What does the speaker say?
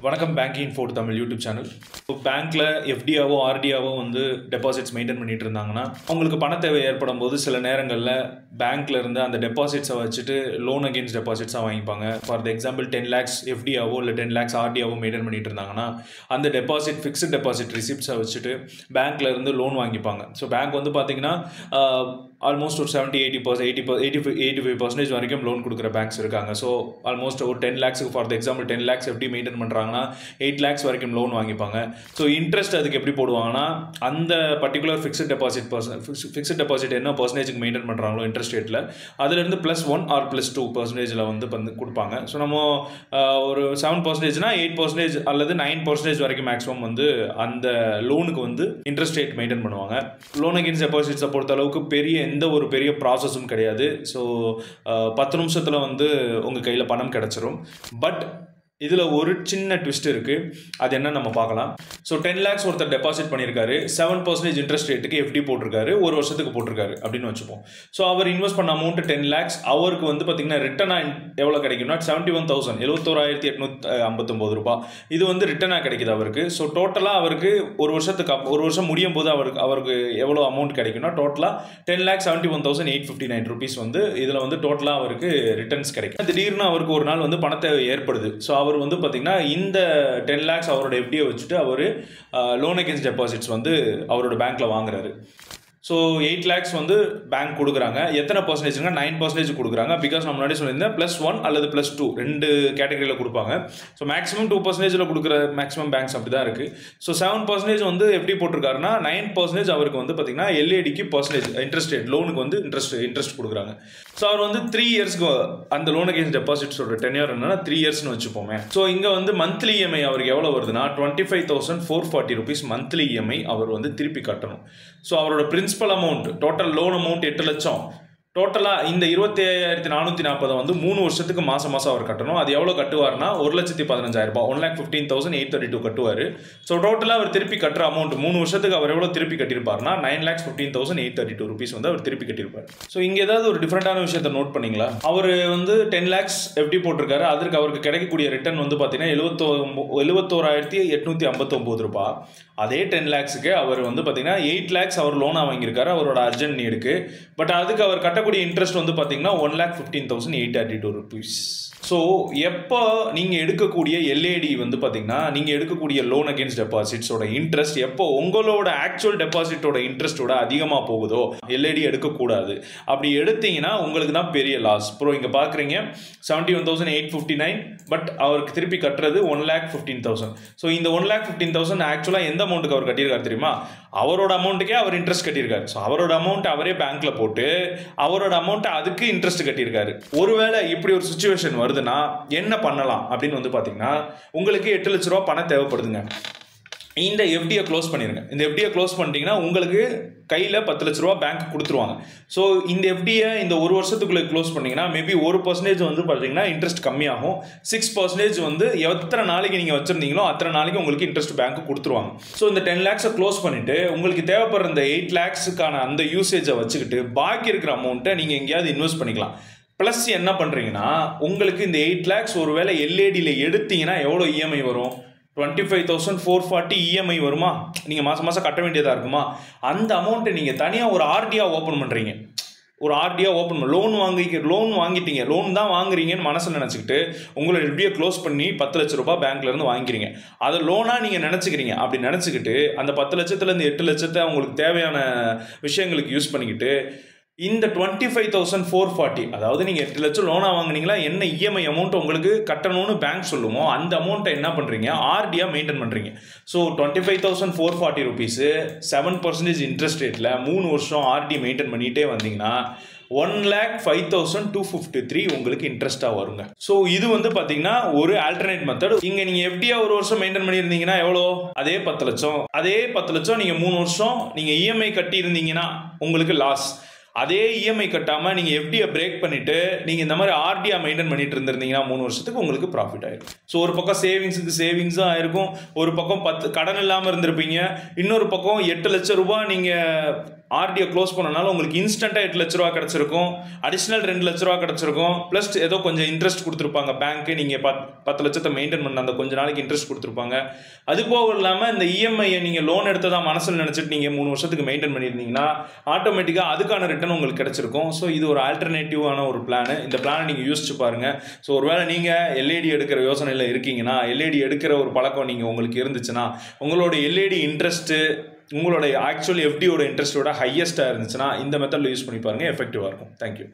வணக்கம் banking info Tamil YouTube channel. இப்போ பேங்க்கில் எஃப்டியாவோ ஆர்டியாவோ வந்து டெபாசிட்ஸ் மெயின்டைன் பண்ணிட்டு இருந்தாங்கன்னா அவங்களுக்கு பண தேவை ஏற்படும் போது சில நேரங்களில் பேங்க்கில் இருந்து அந்த டெபாசிட்ஸை வச்சுட்டு லோன் அகேன்ஸ்ட் டெபாசிட்ஸாக வாங்கிப்பாங்க. ஃபார் எக்ஸாம்பிள் 10 lakhs எஃப்டியாவோ இல்லை 10 lakhs ஆர்டியாவோ மெயின்டைன் பண்ணிட்டு இருந்தாங்கன்னா அந்த டெபாசிட் ஃபிக்ஸ்டு டெபாசிட் ரிசிப்ட்ஸை வச்சுட்டு பேங்க்கில் இருந்து லோன் வாங்கிப்பாங்க. ஸோ பேங்க் வந்து பார்த்தீங்கன்னா ஆல்மோஸ்ட் ஒரு 85% வரைக்கும் லோன் கொடுக்குற பேங்க்ஸ் இருக்காங்க. ஸோ ஆல்மோஸ்ட் ஒரு 10 lakhs ஃபார் எக்ஸாம்பிள் 10 lakhs எப்படி மெயின்டைன் பண்ணுறாங்கன்னா 8 lakhs வரைக்கும் லோன் வாங்கிப்பாங்க. ஸோ இன்ட்ரெஸ்ட் அதுக்கு எப்படி போடுவாங்கன்னா அந்த பர்டிகுலர் ஃபிக்ஸ்ட் டெபாசிட் என்ன பர்சன்டேஜுக்கு மெயின்டைன் பண்ணுறாங்களோ இன்ட்ரெஸ்ட் ரேட்டில் அதுலேருந்து +1 or +2% வந்து கொடுப்பாங்க. ஸோ நம்ம ஒரு 7%னா 8% அல்லது 9% வரைக்கும் மேக்ஸிமம் வந்து அந்த லோனுக்கு வந்து இன்ட்ரெஸ்ட் ரேட் மெயின்டைன் பண்ணுவாங்க. லோன் அகேன்ஸ்ட் டெபாசிட்ஸை பொறுத்த அளவுக்கு எந்த ஒரு பெரிய ப்ராசஸும் கிடையாது. ஸோ 10 நிமிஷத்தில் வந்து உங்கள் கையில் பணம் கிடச்சிரும். பட் இதில் ஒரு சின்ன ட்விஸ்ட் இருக்குது. அது என்ன நம்ம பார்க்கலாம். ஸோ 10 lakhs ஒருத்தர் டெபாசிட் பண்ணியிருக்காரு, 7% இன்ட்ரெஸ்ட் ரேட்டுக்கு எஃப்டி போட்டிருக்காரு, ஒரு வருஷத்துக்கு போட்டிருக்காரு அப்படின்னு வச்சுப்போம். ஸோ அவர் இன்வெஸ்ட் பண்ண அமௌண்ட் 10 lakhs, அவருக்கு வந்து பார்த்தீங்கன்னா ரிட்டனாக எவ்வளோ கிடைக்கும்னா 71,859 ரூபாய். இது வந்து ரிட்டனாக கிடைக்குது அவருக்கு. ஸோ டோட்டலாக அவருக்கு ஒரு வருஷம் முடியும் போது அவருக்கு எவ்வளோ அமௌண்ட் கிடைக்கும்னா டோட்டலாக 10,71,859 rupees வந்து இதில் வந்து டோட்டலாக அவருக்கு ரிட்டர்ன்ஸ் கிடைக்கும். திடீர்னு அவருக்கு ஒரு நாள் வந்து பணத்தை ஏற்படுது. ஸோ அவர் வந்து பார்த்தீங்கன்னா இந்த 10 lakhs அவரோட எஃப்டியை வச்சுட்டு அவர் லோன் அகேன்ஸ்ட் டெபாசிட்ஸ் வந்து அவரோட பேங்க்கில் வாங்குறாரு. ஸோ 8 lakhs வந்து பேங்க் கொடுக்குறாங்க. எத்தனை பர்சன்டேஜ்னா 9% கொடுக்குறாங்க. பிகாஸ் நான் முன்னாடி சொல்லியிருந்தேன் +1 அல்லது +2 ரெண்டு கேட்டகரியில் கொடுப்பாங்க. ஸோ மேக்ஸிமம் 2% கொடுக்குற மேக்ஸிமம் பேங்க்ஸ் அப்படி தான் இருக்குது. ஸோ 7% வந்து எப்படி போட்டிருக்காருன்னா 9% அவருக்கு வந்து பார்த்தீங்கன்னா எல்ஏடிக்கு இன்ட்ரெஸ்ட் ரேட் லோனுக்கு வந்து இன்ட்ரெஸ்ட் கொடுக்குறாங்க. ஸோ அவர் வந்து 3 yearsக்கு அந்த லோன் அகேன்ஸ்ட் டெபாசிட்ஸோட டென்யூர் என்னன்னா 3 yearsன்னு வச்சுப்போமே. ஸோ இங்கே வந்து மந்த்லி இஎம்ஐ அவருக்கு எவ்வளோ வருதுன்னா 25,440 rupees மந்த்லி இஎம்ஐ அவர் வந்து திருப்பி கட்டணும். ஸோ அவரோட principal amount total loan amount 8 லட்சம். டோட்டலாக இந்த 25,440 வந்து 3 வருஷத்துக்கு மாதம் அவர் கட்டணும். அது எவ்வளோ கட்டுவார்னா 1,15,000 ரூபாய், 1,15,832 கட்டுவார். ஸோ டோட்டலாக அவர் திருப்பி கட்டுற அமௌண்ட் 3 வருஷத்துக்கு அவர் எவ்வளோ திருப்பி கட்டியிருப்பார்னா 9,15,832 rupees வந்து அவர் திருப்பி கட்டியிருப்பார். ஸோ இங்கே ஏதாவது ஒரு டிஃப்ரெண்டான விஷயத்தை நோட் பண்ணிங்களா? அவர் வந்து 10 lakhs எஃப்டி போட்டிருக்காரு. அதற்கு அவருக்கு கிடைக்கக்கூடிய ரிட்டர்ன் வந்து பார்த்தீங்கன்னா 71,859 ரூபாய். அதே 10 lakhsக்கு அவர் வந்து பார்த்தீங்கன்னா 8 lakhs அவர் லோனாக வாங்கியிருக்காரு அவரோட அர்ஜென்ட் நீடுக்கு. பட் அதுக்கு அவர் கட்டக்கூடிய இன்ட்ரெஸ்ட் வந்து பார்த்தீங்கன்னா 1,15,832 rupees. ஸோ எப்போ நீங்கள் எடுக்கக்கூடிய எல்ஏடி வந்து பார்த்தீங்கன்னா நீங்கள் எடுக்கக்கூடிய லோன் அகேன்ஸ்ட் டெபாசிட்ஸோட இன்ட்ரெஸ்ட் எப்போ உங்களோட ஆக்சுவல் டெபாசிட்டோட இன்ட்ரெஸ்ட்டோட அதிகமாக போகுதோ எல்ஏடி எடுக்கக்கூடாது. அப்படி எடுத்தீங்கன்னா உங்களுக்கு தான் பெரிய லாஸ். அப்புறம் இங்கே பார்க்குறீங்க 71,859, பட் அவருக்கு திருப்பி கட்டுறது 1,15,000. ஸோ இந்த 1,15,000 ஆக்சுவலாக எந்த அமௌண்ட்டுக்கு அவர் கட்டியிருக்காரு தெரியுமா? அவரோட அமௌண்ட்டுக்கே அவர் இன்ட்ரெஸ்ட் கட்டியிருக்காரு. ஸோ அவரோட அமௌண்ட் அவரே பேங்க்கில் போட்டு அவரோட அமௌண்ட்டை அதுக்கு இன்ட்ரெஸ்ட் கட்டியிருக்காரு. ஒருவேளை இப்படி ஒரு சுச்சுவேஷன் வருதுன்னா என்ன பண்ணலாம் அப்படின்னு வந்து பார்த்தீங்கன்னா உங்களுக்கு 8 லட்ச ரூபா பணம் தேவைப்படுதுங்க. இந்த எஃப்டியை க்ளோஸ் பண்ணிடுங்க. இந்த எஃப்டியை க்ளோஸ் பண்ணிட்டீங்கன்னா உங்களுக்கு கையில் 10 லட்ச ரூபா பேங்க் கொடுத்துருவாங்க. ஸோ இந்த எஃப்டியை இந்த ஒரு வருஷத்துக்குள்ளே க்ளோஸ் பண்ணிங்கன்னா மேபி 1% வந்து பார்த்தீங்கன்னா இன்ட்ரெஸ்ட் கம்மியாகும். 6% வந்து எத்தனை நாளைக்கு நீங்கள் வச்சுருந்தீங்களோ அத்தனை நாளைக்கு உங்களுக்கு இன்ட்ரெஸ்ட் பேங்க் கொடுத்துருவாங்க. ஸோ இந்த 10 lakhs'ை க்ளோஸ் பண்ணிவிட்டு உங்களுக்கு தேவைப்படுற இந்த 8 lakhs'க்கான அந்த யூசேஜை வச்சுக்கிட்டு பாக்கி இருக்கிற அமௌண்ட்டை நீங்கள் எங்கேயாவது இன்வெஸ்ட் பண்ணிக்கலாம். ப்ளஸ் என்ன பண்ணுறீங்கன்னா உங்களுக்கு இந்த 8 lakhs ஒருவேளை எல்ஏடியில் எடுத்தீங்கன்னா எவ்வளோ இஎம்ஐ வரும்? 25,440 இஎம்ஐ வருமா? நீங்கள் மாதம் கட்ட வேண்டியதாக இருக்குமா? அந்த அமௌண்ட்டை நீங்கள் தனியாக ஒரு ஆர்டியாக ஓப்பன் பண்ணுறீங்க. ஒரு ஆர்டியாக ஓப்பன் லோன் வாங்கிட்டீங்க, லோன் தான் வாங்குறீங்கன்னு மனசில் நினச்சிக்கிட்டு உங்களோட எஃப்டியை க்ளோஸ் பண்ணி 10 லட்ச ரூபாய் பேங்க்லேருந்து வாங்கிக்கிறீங்க. அதை லோனாக நீங்கள் நினச்சிக்கிறீங்க. அப்படி நினச்சிக்கிட்டு அந்த 10 லட்சத்துலேருந்து 8 லட்சத்தை உங்களுக்கு தேவையான விஷயங்களுக்கு யூஸ் பண்ணிக்கிட்டு இந்த 25,440 அதாவது நீங்கள் 8 லட்சம் லோனாக வாங்கினீங்களா என்ன இஎம்ஐ அமௌண்ட் உங்களுக்கு கட்டணும்னு பேங்க் சொல்லுமோ அந்த அமௌண்ட்டை என்ன பண்ணுறீங்க? ஆர்டியாக மெயின்டைன் பண்ணுறீங்க. ஸோ 25,440 rupees 7% இன்ட்ரெஸ்ட் ரேட்டில் 3 வருஷம் ஆர்டி மெயின்டைன் பண்ணிகிட்டே வந்தீங்கன்னா 1,05,253 உங்களுக்கு இன்ட்ரெஸ்ட்டாக வருங்க. ஸோ இது வந்து பார்த்தீங்கன்னா ஒரு ஆல்டர்னேட் மெத்தட். இங்கே நீங்கள் எஃப்டியா ஒரு வருஷம் மெயின்டைன் பண்ணியிருந்தீங்கன்னா எவ்வளோ? அதே 10 லட்சம். அதே 10 லட்சம் நீங்கள் 3 வருஷம் நீங்கள் இஎம்ஐ கட்டியிருந்தீங்கன்னா உங்களுக்கு லாஸ். அதே இஎம்ஐ கட்டாமல் நீங்கள் எஃப்டியை பிரேக் பண்ணிவிட்டு நீங்கள் இந்த மாதிரி ஆர்டியா மெயின்டைன் பண்ணிட்டு இருந்திருந்தீங்கன்னா 3 வருஷத்துக்கு உங்களுக்கு ப்ராஃபிட் ஆகிடும். ஸோ ஒரு பக்கம் சேவிங்ஸும் ஆயிருக்கும், ஒரு பக்கம் கடன் இல்லாமல் இருந்திருப்பீங்க, இன்னொரு பக்கம் 8 லட்சம் ரூபாய் நீங்கள் ஆர்டியை க்ளோஸ் பண்ணனால உங்களுக்கு இன்ஸ்டண்ட்டாக 8 லட்ச ரூபா கிடச்சிருக்கும், அடிஷ்னல் 2 லட்ச ரூபா கிடச்சிருக்கும், ப்ளஸ் ஏதோ கொஞ்சம் இன்ட்ரெஸ்ட் கொடுத்துருப்பாங்க பேங்க்கு. நீங்கள் 10 லட்சத்தை மெயின்டைன் பண்ண அந்த கொஞ்ச நாளைக்கு இன்ட்ரெஸ்ட் கொடுத்துருப்பாங்க. அது போக இல்லாமல் இந்த இஎம்ஐயை நீங்கள் லோன் எடுத்ததாக மனசில் நினச்சிட்டு நீங்கள் 3 வருஷத்துக்கு மெயின்டைன் பண்ணியிருந்தீங்கன்னா ஆட்டோமேட்டிக்காக அதுக்கான ரிட்டர்ன் உங்களுக்கு கிடச்சிருக்கும். ஸோ இது ஒரு ஆல்டர்னேட்டிவான ஒரு பிளான். இந்த பிளானை நீங்கள் யூசிச்சு பாருங்கள். ஸோ ஒருவேளை நீங்கள் எல்ஐடி எடுக்கிற யோசனையில் இருக்கீங்கன்னா, எல்ஐடி எடுக்கிற ஒரு பழக்கம் நீங்கள் உங்களுக்கு இருந்துச்சுன்னா, உங்களோட எல்ஐடி இன்ட்ரெஸ்ட்டு உங்களோட ஆக்சுவல் எஃப்டியோட இன்ட்ரெஸ்ட்டோட ஹையஸ்ட்டாக இருந்துச்சுன்னா இந்த மெத்தடில் யூஸ் பண்ணி பாருங்கள், எஃபெக்டிவாக இருக்கும். தேங்க்யூ.